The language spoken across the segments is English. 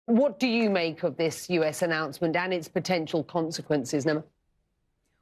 What do you make of this US announcement and its potential consequences, Nema?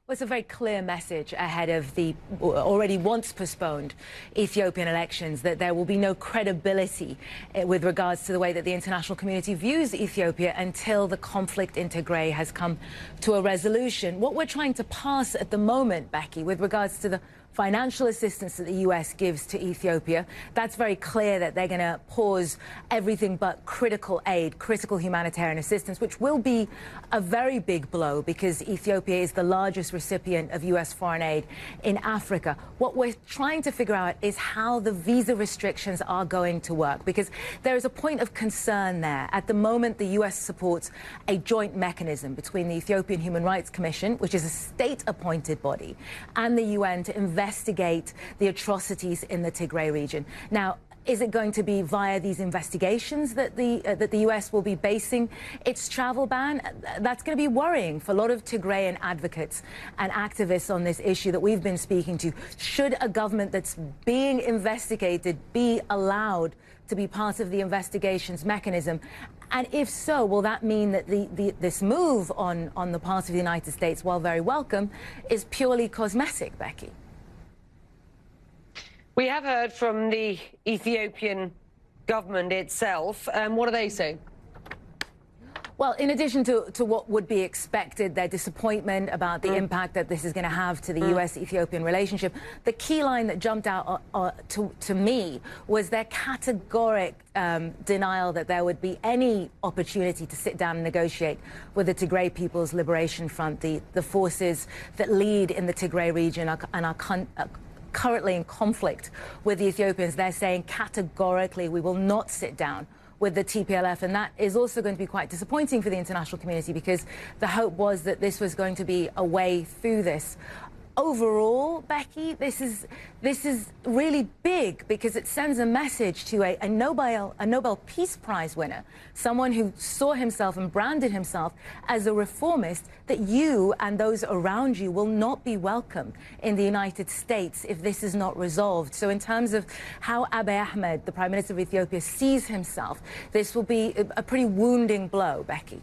Well, it's a very clear message ahead of the already once postponed Ethiopian elections that there will be no credibility with regards to the way that the international community views Ethiopia until the conflict in Tigray has come to a resolution. What we're trying to pass at the moment, Becky, with regards to the financial assistance that the US gives to Ethiopia, that's very clear that they're going to pause everything but critical aid, critical humanitarian assistance, which will be a very big blow because Ethiopia is the largest recipient of US foreign aid in Africa. What we're trying to figure out is how the visa restrictions are going to work, because there is a point of concern there. At the moment, the US supports a joint mechanism between the Ethiopian Human Rights Commission, which is a state-appointed body, and the UN to investigate the atrocities in the Tigray region. Now, is it going to be via these investigations that the US will be basing its travel ban? That's going to be worrying for a lot of Tigrayan advocates and activists on this issue that we've been speaking to. Should a government that's being investigated be allowed to be part of the investigations mechanism? And if so, will that mean that this move on the part of the United States, while very welcome, is purely cosmetic, Becky? We have heard from the Ethiopian government itself. What do they say? Well, in addition to what would be expected, their disappointment about the impact that this is going to have to the US-Ethiopian relationship, the key line that jumped out to me was their categoric denial that there would be any opportunity to sit down and negotiate with the Tigray People's Liberation Front, the forces that lead in the Tigray region and are currently in conflict with the Ethiopians. They're saying categorically we will not sit down with the TPLF, and that is also going to be quite disappointing for the international community because the hope was that this was going to be a way through this. Overall, Becky, this is really big because it sends a message to a Nobel Peace Prize winner, someone who saw himself and branded himself as a reformist, that you and those around you will not be welcome in the United States if this is not resolved. So in terms of how Abiy Ahmed, the Prime Minister of Ethiopia, sees himself, this will be a pretty wounding blow, Becky.